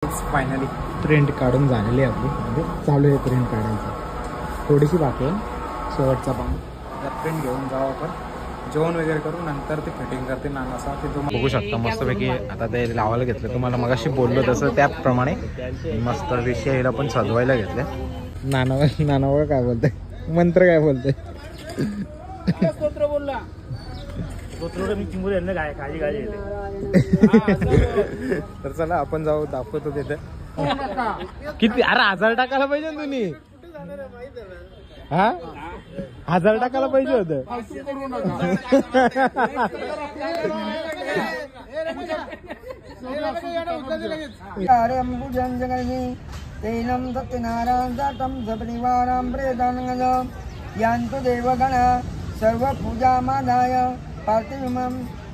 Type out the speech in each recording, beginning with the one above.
Finally print काढून झालेली आहे आपली, म्हणजे चालू आहे प्रिंट काढायची, थोडीशी बाकी आहे शेवटचा पण. प्रिंट घेऊन जाऊ आपण, जेवण वगैरे करू, नंतर ते फिटिंग करते नानासा. ते तुम्ही बघू शकता मस्तपैकी आता ते लावायला घेतलं. तुम्हाला मगाशी बोललो तसं त्याप्रमाणे मस्त विषय याला पण सजवायला घेतले. नानावर काय बोलतंय, मंत्र काय बोलतंय, स्तोत्र बोलला. तर चला आपण जाऊ, दाखवतो तिथे किती. अरे 1000 टाकायला पाहिजे ना तुम्ही, हा 1000 टाकायला पाहिजे होतं. सर्व पूजा मानाय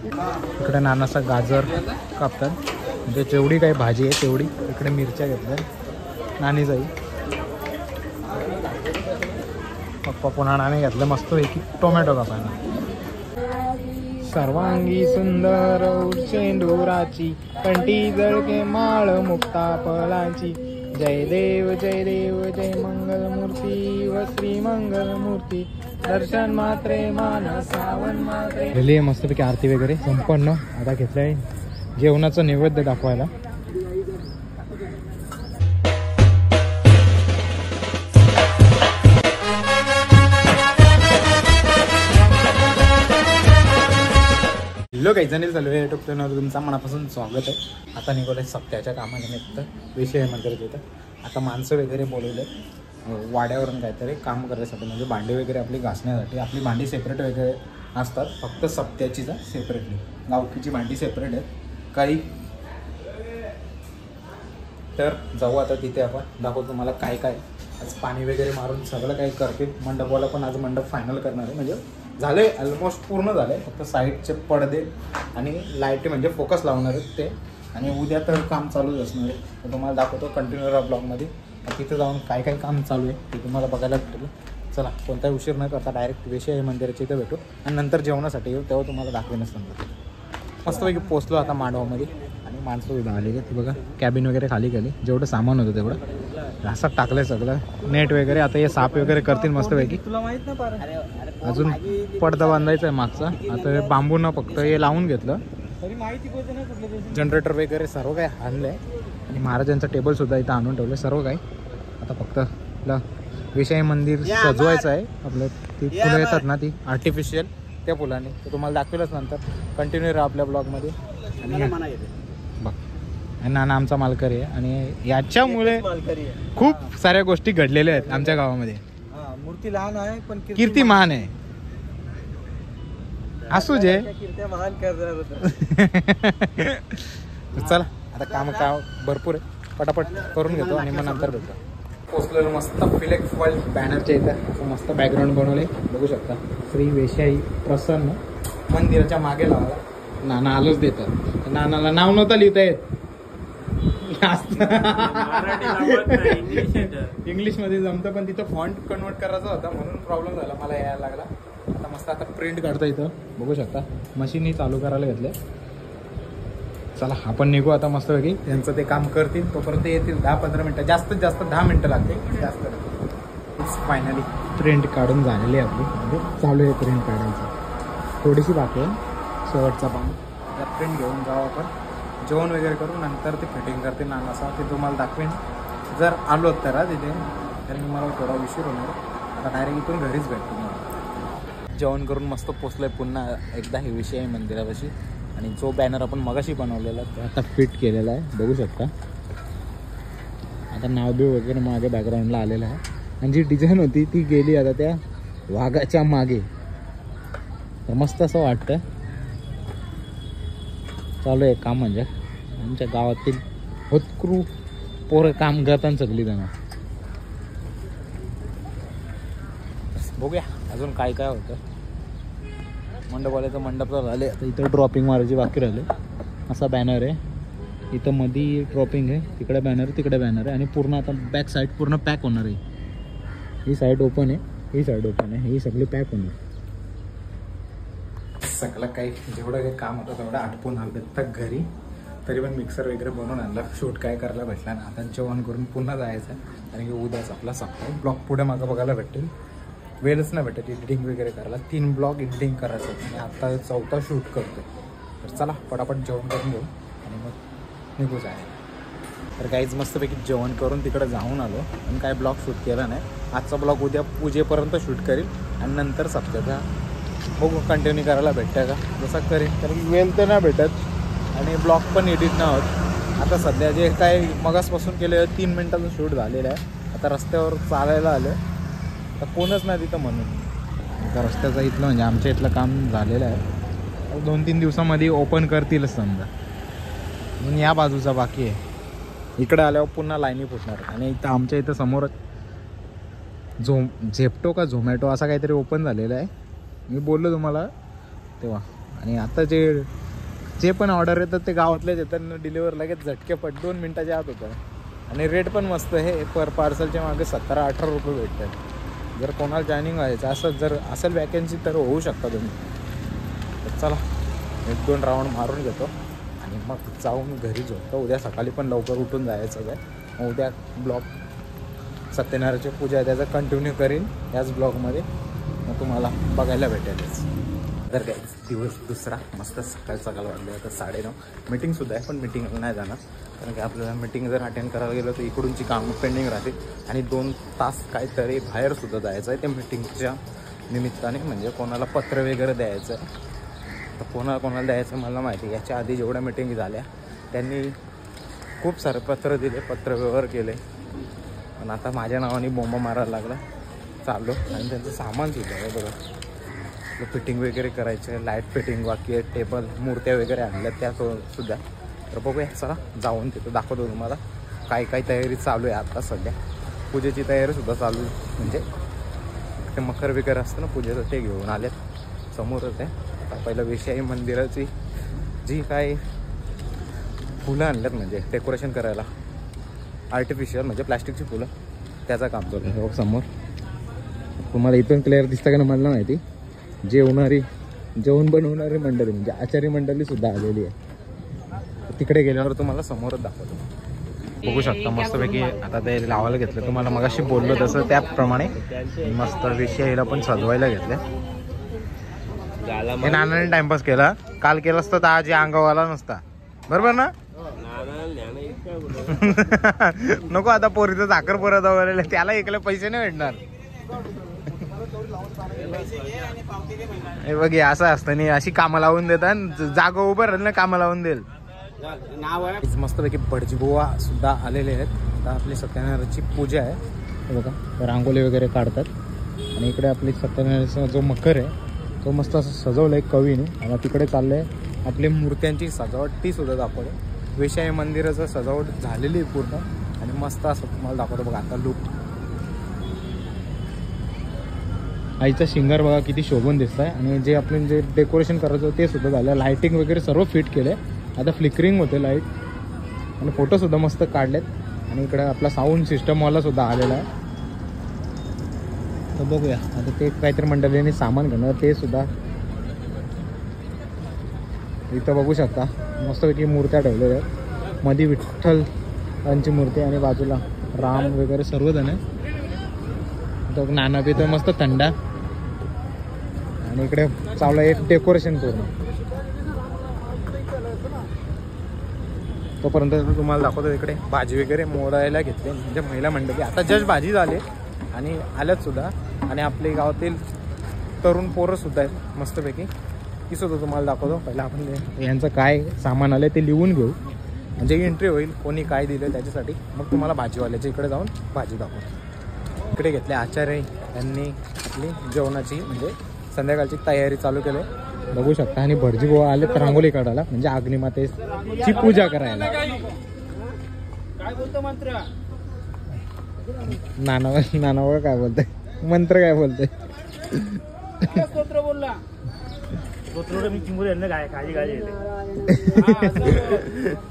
इकडे नानासा गाजर कापतात, म्हणजे जेवढी काही भाजी आहे तेवढी. इकडे मिरच्या घेतल्या नानी जाई, पप्पा पुन्हा नाणे घेतलं मस्त पैकी टोमॅटो कापायला. सर्वांगी सुंदर शेंदुराची, कंठी जळके माळ मुक्ता फळाची. जय देव जय देव जय मंगलमूर्ती व श्री मंगलमूर्ती. दर्शन मात्रे मान सावन मात्रे. गेली मस्तपैकी आरती वगैरे संपन्न. आता घेतलंय जेवणाचं नैवेद्य दाखवायला. हॅलो काही जणी चालू आहे युट्यूब चॅनलवर तुमचा मनापासून स्वागत आहे. आता निघालोय सप्त्याच्या कामानिमित्त विषय मंदिरात होतं. आता माणसं वगैरे बोलवले वाड्यावरून काहीतरी काम करण्यासाठी, म्हणजे भांडी वगैरे आपली घासण्यासाठी. आपली भांडी सेपरेट वगैरे असतात, फक्त सप्त्याचीच सेपरेटली. गावकीची भांडी सेपरेट आहेत काही. तर जाऊ आता तिथे, आपण दाखवतो तुम्हाला काय काय. आज पाणी वगैरे मारून सगळं काही करते. मंडपवाला पण आज मंडप फायनल करणार आहे, म्हणजे झाले ऑलमोस्ट पूर्ण झाले. फक्त साईडचे पडदे आणि लाईट म्हणजे फोकस लावणार आहेत ते. आणि उद्या तर काम चालूच असणार आहे. तर तुम्हाला दाखवतो कंटिन्यू राहा ब्लॉगमध्ये. तिथे जाऊन काय काय काम चालू आहे ते तुम्हाला बघायला भेटेल. चला कोणताही उशीर न करता डायरेक्ट विषय मंदिराच्या इथं भेटू आणि नंतर जेवणासाठी येऊ, तेव्हा तुम्हाला दाखवेनच नंतर. मस्तपैकी पोचलो आता मांडवामध्ये आणि माणसं उभं आलेली. ती बघा कॅबिन वगैरे खाली केली, जेवढं सामान होतं तेवढं असं टाकलंय सगळं, नेट वगैरे. आता हे साफ वगैरे करतील मस्तपैकी. तुला माहित ना, अजून पडदा बांधायचा आहे मागचा. आता हे बांबू न फक्त हे लावून घेतलं. जनरेटर वगैरे सर्व काय आणलंय आणि महाराजांचा टेबल सुद्धा इथं आणून ठेवलं सर्व काय. आता फक्त आपलं विषय मंदिर सजवायचं आहे आपलं. ती फुलं येतात ना ती आर्टिफिशियल, त्या फुलांनी. तर तुम्हाला दाखवेलच नंतर. कंटिन्यू राहा आपल्या ब्लॉगमध्ये. बघ नाना आमचा मालकरी आहे आणि याच्यामुळे खूप साऱ्या गोष्टी घडलेल्या आहेत आमच्या गावामध्ये. मूर्ती लहान आहे पण कीर्ती महान आहे. असू जे चला आता काम भरपूर आहे, पटापट करून घेतो आणि मग नंतर भेटतो. पोचलेलो मस्त फिलेक्स वर्ल्ड बॅनरच्या इथं. मस्त बॅकग्राऊंड बनवले बघू शकता. श्री वेशाई प्रसन्न मंदिराच्या मागे लावला. नाना आलोच देतात. नानाला नाव नव्हतं लिहिता येत, इंग्लिश मध्ये जमतं पण तिथं फॉन्ट कन्वर्ट करायचा होता म्हणून प्रॉब्लेम झाला, मला यायला लागला. आता मस्त आता प्रिंट काढतो इथं बघू शकता. मशीनही चालू करायला घेतले. चला आपण निघू आता मस्तपैकी. त्यांचं ते काम करतील तोपर्यंत येतील 10-15 मिनटं, जास्तीत जास्त 10 मिनटं लागते जास्त. फायनली प्रिंट काढून झालेली आहे आपली, म्हणजे चालू आहे प्रिंट काढायची, थोडीशी बाकी आहे शेवटचा पण. प्रिंट घेऊन जाऊ आपण, जेवण वगैरे करू, नंतर ते फिटिंग करते नानासा. ते तुम्हाला दाखवेन जर आलो तर तिथे, कारण मला थोडा उशीर होणार. आता डायरेक्ट इथून घरीच भेटतो. जेवण करून मस्त पोचलोय पुन्हा एकदा हे विषय आहे मंदिरापाशी. आणि जो बॅनर आपण मगाशी बनवलेला तो आता फिट केलेला आहे बघू शकता. आता नाव बिव वगैरे मागे बॅकग्राऊंडला आलेलं आहे. आणि जी डिझाईन होती ती गेली आता त्या वाघाच्या मागे. तर मस्त असं वाटतं. चालू आहे काम, म्हणजे आमच्या गावातील होतक्रू पोरं काम करताना सगळी जण. बघूया अजून काय काय होतं. मंडपवाल्याचं मंडप झाले. आता इथं ड्रॉपिंग मारायची बाकी राहिले. असा बॅनर आहे इथं, मध्ये ड्रॉपिंग आहे, तिकडे बॅनर आहे, तिकडे बॅनर आहे. आणि पूर्ण आता बॅक साईड पूर्ण पॅक होणार आहे. ही साईड ओपन आहे, ही साईड ओपन आहे, ही सगळी पॅक होणार. सगळं काही जेवढं काही काम होतं तेवढं आटपून आलं तर घरी. तरी पण मिक्सर वगैरे बनवून आणलं, शूट काय करायला भेटला ना. आता जेवण करून पुन्हा जायचं कारण की उद्याच आपला सप्ताह ब्लॉग पुढे मागं बघायला भेटेल. वेळच नाही भेटत एडिटिंग वगैरे करायला. 3 ब्लॉग एडिटिंग करायचं आणि आता 4था शूट करतो. तर चला पटापट जेवण करून घेऊ आणि मग निघू जायला. तर काहीच मस्तपैकी जेवण करून तिकडे जाऊन आलो आणि काय ब्लॉग शूट केला नाही. आजचा ब्लॉग उद्या पूजेपर्यंत शूट करील आणि नंतर सप्ताहचा बघू कंटिन्यू करायला भेटतं का जसा करेन. कारण वेळ तर नाही भेटत आणि ब्लॉग पण एडिट नाही होत. आता सध्या जे काय मगासपासून केलं 3 मिनटाचं शूट झालेलं आहे. आता रस्त्यावर चालायला आलं तर कोणच नाही तिथं म्हणून. आता रस्त्याचं इथलं म्हणजे आमच्या इथलं काम झालेलं आहे. 2-3 दिवसामध्ये ओपन करतीलच समजा. म्हणून या बाजूचा बाकी आहे. इकडे आल्यावर पुन्हा लाईनी फुटणार. आणि इथं आमच्या इथं समोर झेप्टो का झोमॅटो असा काहीतरी ओपन झालेलं आहे. मी बोललो तुम्हाला तेव्हा. आणि आता जे पण ऑर्डर येतात ते गावातलेच येतात. डिलिव्हर लगेच झटकेपट 2 मिनटाच्या आत होतं. आणि रेट पण मस्त आहे. पर पार्सलच्या मागे 17-18 रुपये भेटतात. जर कोणाला जॉईनिंग व्हायचं असं जर असेल वॅकन्सी तर होऊ शकता तुम्ही. तर चला 1-2 राऊंड मारून घेतो आणि मग जाऊन घरी झोपतो. उद्या सकाळी पण लवकर उठून जायचं आहे. मग उद्या ब्लॉग सत्यनारायणची पूजा आहे त्याचा कंटिन्यू करीन याच ब्लॉगमध्ये. मग तुम्हाला बघायला भेटेलच. तर काय दिवस दुसरा मस्त सकाळ वाजले. आता 9:30 मीटिंगसुद्धा आहे पण मीटिंगला नाही जाणार कारण की आपल्याला मीटिंग जर अटेंड करायला गेलो तर इकडूनची कामं पेंडिंग राहतील आणि 2 तास काहीतरी बाहेरसुद्धा जायचं आहे त्या मीटिंगच्या निमित्ताने. म्हणजे कोणाला पत्र वगैरे द्यायचं आहे तर कोणाला द्यायचं मला माहिती. याच्या आधी जेवढ्या मीटिंग झाल्या त्यांनी खूप सारे पत्र दिले, पत्रव्यवहार केले. पण आता माझ्या नावाने बोंबा मारायला लागला चाललो. आणि त्यांचं सामानसुद्धा आहे बघा. फिटिंग वगैरे करायचं, लाईट फिटिंग बाकी आहे, टेबल मूर्त्या वगैरे आणल्या त्यासुद्धा. तर बघूया चला जाऊन तिथं दाखवतो तुम्हाला काय तयारी चालू आहे. आता सध्या पूजेची तयारीसुद्धा चालू आहे. म्हणजे ते मकर वगैरे असतं ना पूजेचं ते घेऊन आलेत समोरच आहे. आता पहिलं विषय मंदिराची जी काय फुलं आणल्यात म्हणजे डेकोरेशन करायला आर्टिफिशियल म्हणजे प्लॅस्टिकची फुलं त्याचं काम चालू आहे. समोर तुम्हाला इथून क्लिअर दिसतं का ना मला माहिती. जेवण बनवणारी मंडळी म्हणजे आचारी मंडळीसुद्धा आलेली आहे. तिकडे गेल्यावर तुम्हाला समोरच दाखवतो. बघू शकता मस्तपैकी आता ते लावायला घेतलं. तुम्हाला मगाशी बोललो तसं त्याप्रमाणे मस्त विषयाला पण सजवायला घेतले. हे नानाने टाइमपास केला. काल केला असता तर आज अंगावाला नसता. बरोबर ना. नको आता पोरीचं साखर परत त्याला एकले पैसे नाही भेटणार. हे बघ असं असतं नाही. अशी कामं लावून देतात. जागा उभं राहिलं ना कामं लावून देईल. मस्तपैकी भटजी बुवा सुद्धा आलेले आहेत. आता आपली सत्यनारायणची पूजा आहे बघा. रांगोळी वगैरे काढतात आणि इकडे आपली सत्यनारायणचा जो मकर आहे तो मस्त असं सजवलं आहे कवीने. आणि तिकडे चाललं आहे आपली मूर्त्यांची सजावट ती सुद्धा दाखवते. विषय मंदिराचं सजावट झालेली आहे पूर्ण आणि मस्त असं तुम्हाला दाखवतो बघा. आता लुक आईचा शिंगार बघा किती शोभून दिसत आहे. आणि जे आपण जे डेकोरेशन करायचं ते सुद्धा झालं. लाईटिंग वगैरे सर्व फिट केलं आहे. आता फ्लिकरिंग होते लाईट आणि फोटोसुद्धा मस्त काढलेत. आणि इकडे आपला साऊंड सिस्टमवाला सुद्धा आलेला आहे. तर बघूया आता ते काहीतरी मंडळींनी सामान घेणार ते सुद्धा इथं बघू शकता. मस्तपैकी मूर्त्या ठेवलेल्या आहेत. मध्ये विठ्ठलांची मूर्ती आणि बाजूला राम वगैरे सर्वजण आहे. तो नाना पितो मस्त थंडा. आणि इकडे चालू आहे एक डेकोरेशन पूर्ण. तोपर्यंत तुम्हाला दाखवतो इकडे भाजी वगैरे मोडायला घेतले म्हणजे महिला मंडळी. आता जस्ट भाजी झाली आणि आल्यात सुद्धा. आणि आपले गावातील तरुण पोरं सुद्धा आहेत मस्तपैकी. ती सुद्धा तुम्हाला दाखवतो. पहिला आपण यांचं काय सामान आलं ते लिहून घेऊ म्हणजे एंट्री होईल कोणी काय दिलं त्याच्यासाठी. मग तुम्हाला भाजीवाल्याच्या इकडे जाऊन भाजी दाखवतो. इकडे घेतले आचार्य यांनी आपली जेवणाची म्हणजे संध्याकाळची तयारी चालू केली बघू शकता. आणि भटजी गोवा आले तर रांगोळी काढायला म्हणजे अग्निमातेची पूजा करायला. काय बोलतो मंत्र नानावर काय बोलतंय मंत्र काय बोलतंय. स्तोत्र बोलला.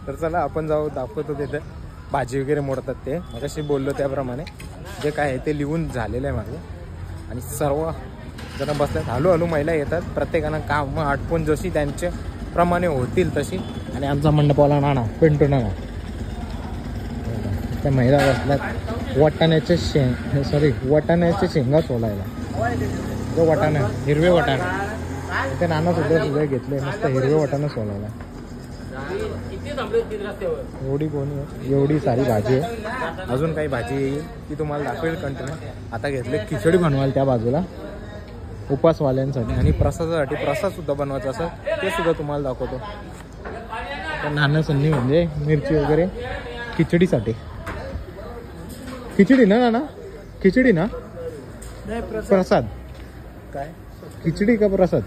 तर चला आपण जाऊ दाखवतो तिथे भाजी वगैरे मोडतात ते मगाशी बोललो त्याप्रमाणे. जे काय आहे ते लिहून झालेलं आहे माझं. आणि सर्व जण बसल्यात. हळूहळू महिला येतात. प्रत्येकानं काम आटपून जशी त्यांचे प्रमाणे होतील तशी. आणि आमचा मंडपवाला नाना पिंटू नाना त्या महिला बसल्यात वाटाण्याचे वाटाण्याचे शेंगा सोलायला. जो वाटाणा हिरवे वाटाणे ते नाना सुद्धा घेतले मस्त हिरवे वाटाणे सोलायला. एवढी सारी भाजी आहे. अजून काही भाजी येईल ती तुम्हाला दाखवेल कंटिन्यू. आता घेतले खिचडी बनवायला त्या बाजूला उपासवाल्यांसाठी. आणि प्रसादासाठी प्रसाद सुद्धा बनवायचा असं ते सुद्धा तुम्हाला दाखवतो. तर नाना संधी म्हणजे मिरची वगैरे खिचडीसाठी. खिचडी ना नाना खिचडी ना प्रसाद काय खिचडी का प्रसाद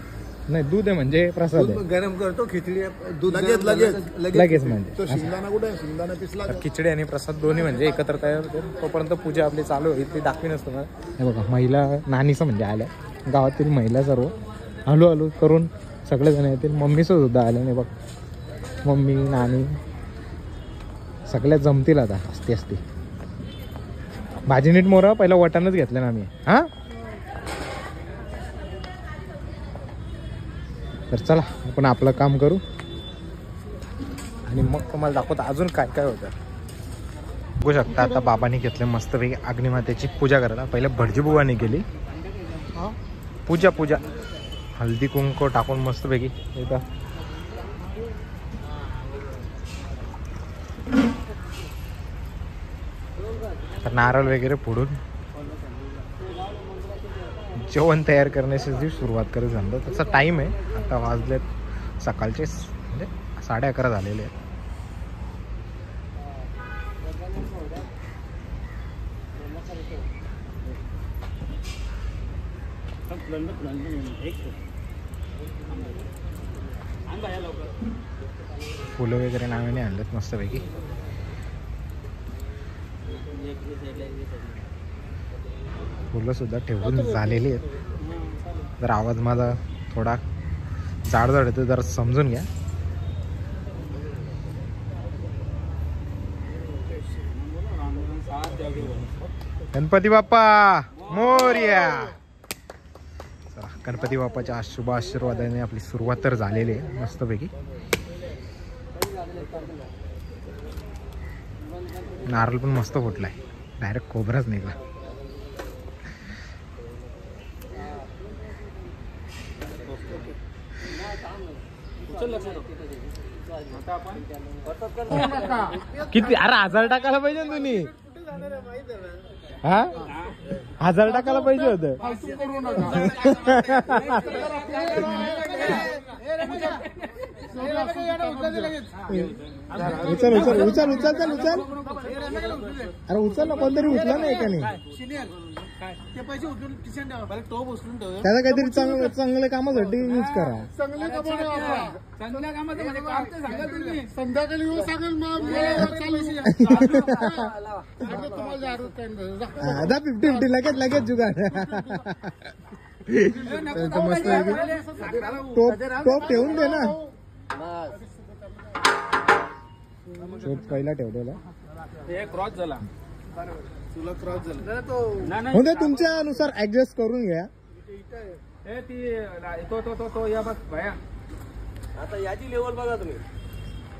नाही दूध आहे म्हणजे प्रसाद आहे. गरम करतो खिचडी दूध लगेच म्हणजे शिंगदाणा कुठे शिंगदाणा पिसला. खिचडी आणि प्रसाद दोन्ही म्हणजे एकत्र तयार होते. तोपर्यंत पूजा आपली चालू होईल ती दाखवी नसतो मला. हे बघा महिला नानीचं म्हणजे आल्या गावातील महिला सर्व हळू करून सगळेजण येतील. मम्मीचं सुद्धा आल्या नाही बघ मम्मी नानी सगळ्या जमतील आता असते. भाजी नीट मोरा पहिला वाटाणच घेतलं ना आम्ही. हा तर चला आपण आपलं काम करू आणि मग तुम्हाला दाखवतो अजून काय काय होतं. बघू शकता आता बाबांनी घेतले मस्तपैकी अग्निमातेची पूजा करायला. पहिले भटजी बुवानी केली पूजा हळदी कुंकू टाकून मस्तपैकी इथं नारळ वगैरे फोडून जेवण तयार करण्याची सुरुवात करत झालं. त्याचा टाईम आहे आता वाजलेत सकाळचे म्हणजे 11:30 झालेले आहेत. फुलं वगैरे नावाने आणलेत मस्तपैकी. फुलं सुद्धा ठेवून झालेली आहेत. जर आवाज माझा थोडा जाड येतो जरा समजून घ्या. गणपती बाप्पा मोरया. चला गणपती बाप्पाच्या शुभ आशीर्वादाने आपली सुरुवात तर झालेली आहे मस्तपैकी. नारळ पण मस्त फुटलाय डायरेक्ट खोबराच निघला. किती अरे 1000 टाकायला पाहिजे ना तुम्ही. हा 1000 टाकायला पाहिजे होतं. उचल अरे उचल ना कोणतरी उचला नाही एकाने. त्याला काहीतरी चांगल्या कामासाठी यूज करा. संध्याकाळी आता 50-50 लगेच जुगाड. मस्त टोप ठेवून दे ना. पहिला ठेवलेला क्रॉस झाला तुला क्रॉस झाला म्हणजे तुमच्यानुसार ऍडजस्ट करून घ्या. तो या बघ भया आता याची लेवल बघा तुम्ही.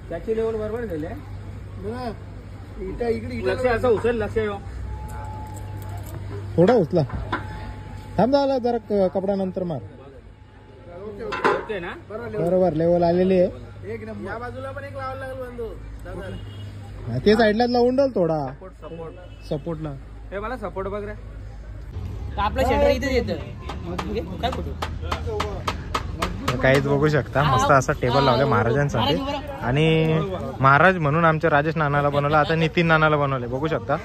त्याची लेवल बरोबर गेले. लक्ष असं उचल लक्ष येऊ थोडा उचला. थांब झाला जरा कपडा नंतर मार. ओके ना बरोबर लेवल आलेली आहे. या बाजूला पण एक लावायला लागल बंधू. ते साईडला लावून डाल थोडा सपोर्टला. हे मला सपोर्ट बघ रे. आपलं शेटर इथेच येतं काय फोटो काहीच बघू शकता. मस्त असा टेबल लावला महाराजांसाठी. आणि महाराज म्हणून आमच्या राजेश नानाला बनवलं. आता नितीन नानाला बनवले बघू शकता.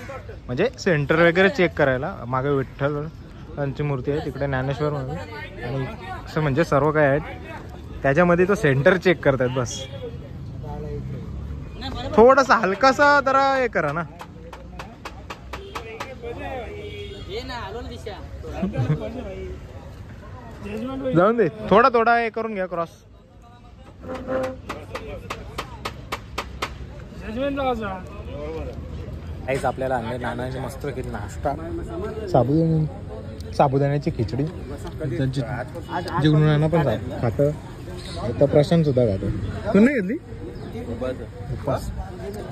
म्हणजे सेंटर वगैरे चेक करायला. मागे विठ्ठल यांची मूर्ती आहे तिकडे ज्ञानेश्वर म्हणून. आणि असं म्हणजे सर्व काय आहेत त्याच्यामध्ये तो सेंटर चेक करतात बस. थोडासा हलकासा जरा हे करा ना. जाऊन दे थोडा हे करून घ्या क्रॉस. काहीच आपल्याला आणले नानाची मस्त नाश्ता. साबुदाण्याची खिचडी त्यांची जीवनाना पण खातं. इथं प्रशांत सुद्धा खातो. तू नाही घेतली? उपास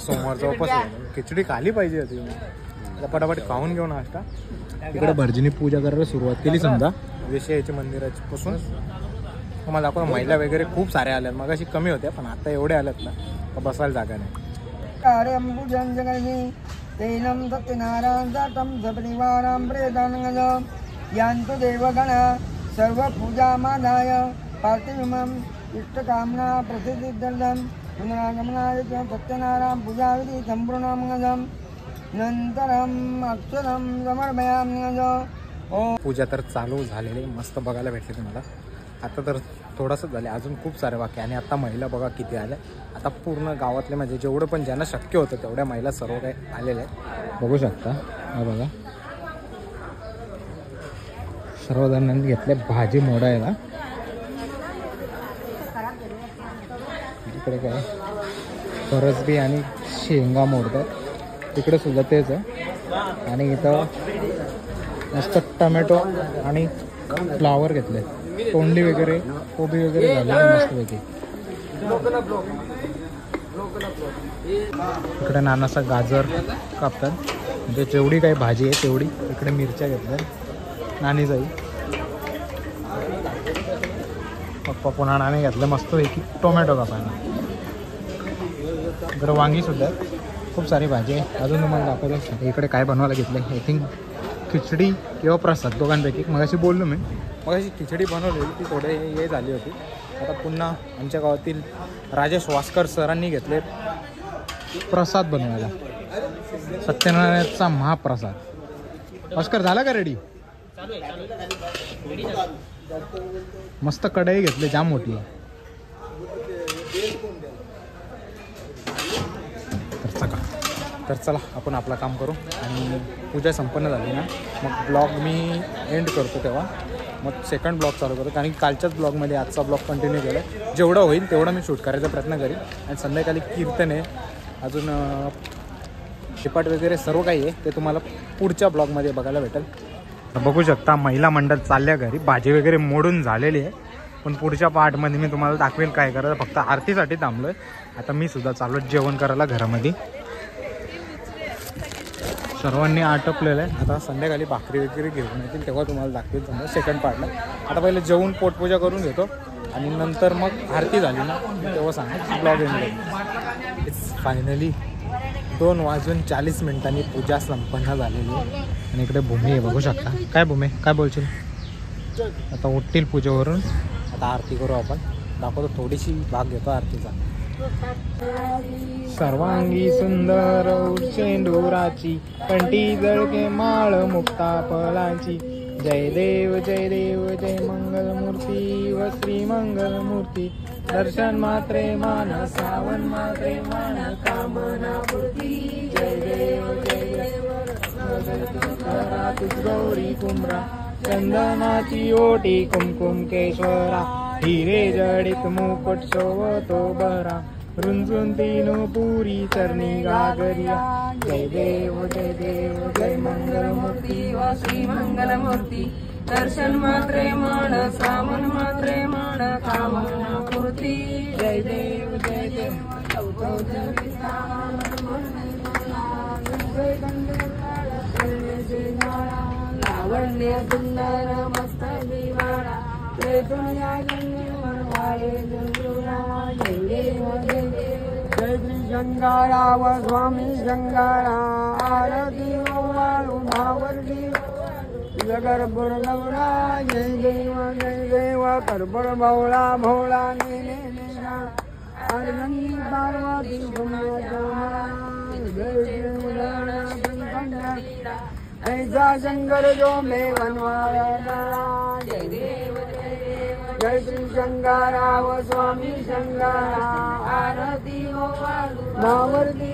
सोमवारचा उपास आहे. खिचडी खाली पाहिजे होती. आता पटापट खाऊन घेऊ नाश्ता. इकडे भर्जिनी पूजा करायला सुरुवात केली समजा वेश्याच्या मंदिराची पासून. तुम्हाला दाखवा महिला वगैरे खूप साऱ्या आल्यात. मग अशी कमी होत्या पण आता एवढे आल्यात ना का बसायला जागा नाही. तेनं सत्यनारायण जातं सपरिवारं प्रेदानगं यान्तु देवगणा सर्वपूजामादाय पार्थिवम् इष्टकामना प्रसिद्धिर्दं पुनरागमनाय सत्यनारायण पूजाविधी संपूर्णं नंतरम् अक्षरं समर्पयामि. पूजा तर चालू झालेली मस्त बघायला भेटले तुम्हाला. आता तर थोडंसं झाले अजून खूप सारे बाकी. आणि आता महिला बघा किती आल्या. आता पूर्ण गावातले म्हणजे जेवढं पण ज्यांना शक्य होतं तेवढ्या महिला सर्व काही आलेल्या आहेत. बघू शकता हा बघा सर्वजणांनी घेतले भाजी मोडायला. इकडे काय फरसबी आणि शेंगा मोडतात. तिकडे सुद्धा तेच आहे. आणि इथं मस्त टमॅटो आणि फ्लावर घेतले. तोंडली वगैरे कोबी वगैरे झाले मस्तपैकी. इकडे नानासा गाजर कापतात. म्हणजे जेवढी काही भाजी आहे तेवढी. इकडे मिरच्या घेतल्या नानी जाई. पप्पा पुन्हा नाणे घेतलं मस्तपैकी टोमॅटो कापायला. इकडे वांगी सुद्धा खूप सारी भाजी आहे. अजून तुम्हाला दाखवतो इकडे काय बनवायला घेतलं. आय थिंक खिचडी किंवा प्रसाद दोघांपैकी. मग अशी बोललो मी मग अशी खिचडी बनवलेली ती थोडे हे झाली होती. आता पुन्हा आमच्या गावातील राजेश वास्कर सरांनी घेतले प्रसाद बनवायला. सत्यनारायणचा महाप्रसाद. वास्कर झाला का रेडी? मस्त कढई घेतली जाम मोठी. तर चला आपण आपलं काम करू. आणि पूजा संपन्न झाली ना मग ब्लॉग मी एंड करतो. तेव्हा मग सेकंड ब्लॉग चालू करतो. कारण की कालच्याच ब्लॉगमध्ये आजचा ब्लॉग कंटिन्यू केला. जेवढं होईल तेवढं मी शूट करायचा प्रयत्न करीन. आणि संध्याकाळी कीर्तन आहे अजून शिपाट वगैरे सर्व काही आहे ते तुम्हाला पुढच्या ब्लॉगमध्ये बघायला भेटेल. बघू शकता महिला मंडळ चालल्या घरी. भाजी वगैरे मोडून झालेली आहे. पण पुढच्या पार्टमध्ये मी तुम्हाला दाखवेल काय करायचं. फक्त आरतीसाठी थांबलो आहे. आता मी सुद्धा चाललो जेवण करायला घरामध्ये. सर्वांनी आटपलेलं आहे. आता संध्याकाळी भाकरी वगैरे घेऊन येतील तेव्हा तुम्हाला दाखवेल समजा सेकंड पार्टला. आता पहिले जेवून पोटपूजा करून घेतो आणि नंतर मग आरती झाली ना तेव्हा सांगा ब्लॉग एंड करू. इट्स फायनली 2:40 पूजा संपन्न झालेली आहे. आणि इकडे भूमी आहे बघू शकता. काय भूमी काय बोलशील? आता उठतील पूजेवरून. आता आरती करू आपण. दाखवतो थोडीशी भाग घेतो आरतीचा. सर्वांगी सुंदर शेंडुराची कंठी जळके माळ मुक्ता फळाची. जय देव जय मंगलमूर्ती व श्री मंगलमूर्ती. दर्शन मात्रे मान सावन मात्रे मान कामना पूर्ती. जय देव तुझ गौरी कुमरा चंदनाची ओटी कुमकुम केशवरा. हिरे जडित मुकुट शोभतो बरा. रुंजून तीन पुरी चरणी गागरिया. जय देव जय मंगलमूर्ती व श्री मंगलमूर्ती. दर्शन मात्रे मान सावन मात्रे मान कामना पूर्ती. जय देव लावण्य सुंदर मस्त दिवाळा. जय श्री शंकरा व स्वामी शंकरा. आरती वाळू भावर्गी जगरपुर गौरा. जय देव करपुर भोळा भोळा ने पार्वती ऐसा शंकर जो मैं बनवाया. जय देव जय श्री शंकरा व स्वामी शंकरा. आरती हो भावर्गी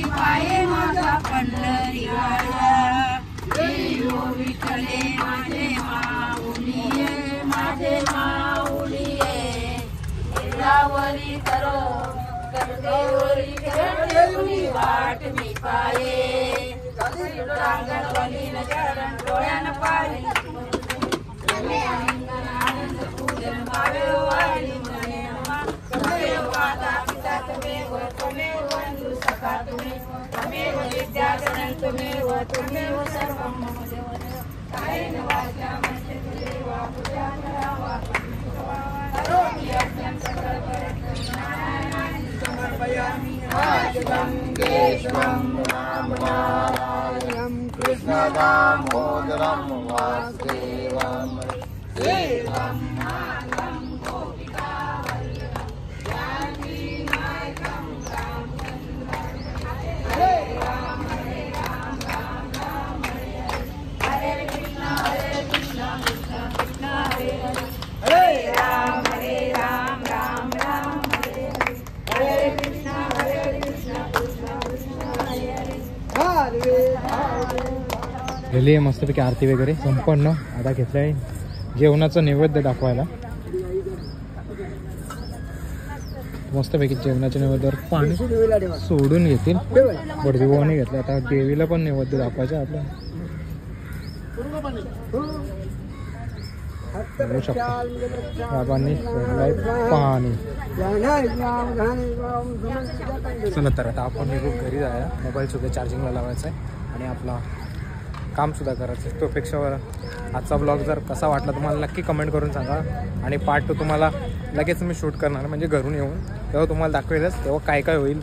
पाये माझा पंढरी वाड्या. विठ्ठले माझे माऊलीये माझे माऊलीये. रावरी करो करदेवरी करदेवनी वाट मी पाये. रांगण वली चरण डोळ्यान पाणी आनंद पूजन भावे वाली मने नमा तमेव माता पिता तमेव तमेव बंधु सखा तमेव विद्या जननी तमेव तमेव सर्वं मम देवदेव कायेन वाचा मनसेन वा पूजा करावा करोमि यज्ञं सकलपरित्यागाय समर्पयामि आजलं केशवं रामनारायणं कृष्णदामोदरं वासुदेवं देवं मातं गोपिका वल्लभं जानकी नायकं रामचन्द्रं हरे राम राम राम हरे कृष्ण कृष्ण कृष्ण हरे हरे राम राम राम हरे हरे कृष्ण कृष्ण कृष्ण हरे हरे गेली आहे मस्तपैकी आरती वगैरे संपन्न. आता घेतलं आहे जेवणाचं नैवेद्य दाखवायला. मस्तपैकी जेवणाच्या नैवेद्यावर पाणी सोडून घेतील. बडदेवाने घेतलं. आता देवीला पण नैवेद्य दाखवायचं आपलं. बघू शकता बाबांनी पाणी. चला तर आता आपण निघू घरी जाया. मोबाईल सुद्धा चार्जिंगला लावायचा आहे आणि आपला काम सुद्धा करायचं आहे. तोपेक्षा आजचा ब्लॉग जर कसा वाटला तुम्हाला नक्की कमेंट करून सांगा. आणि पार्ट 2 तुम्हाला लगेच मी शूट करणार म्हणजे घरून येऊन तेव्हा तुम्हाला दाखवेलच. तेव्हा काय काय होईल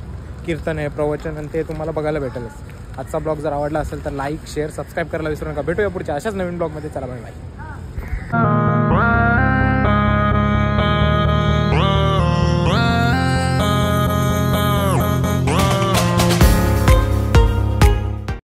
कीर्तन आहे प्रवचन आणि ते तुम्हाला बघायला भेटेलच. आजचा ब्लॉग जर आवडला असेल तर लाईक शेअर सबस्क्राईब करायला विसरू नका. भेटूया पुढच्या अशाच नवीन ब्लॉगमध्ये. चला बाय बाय.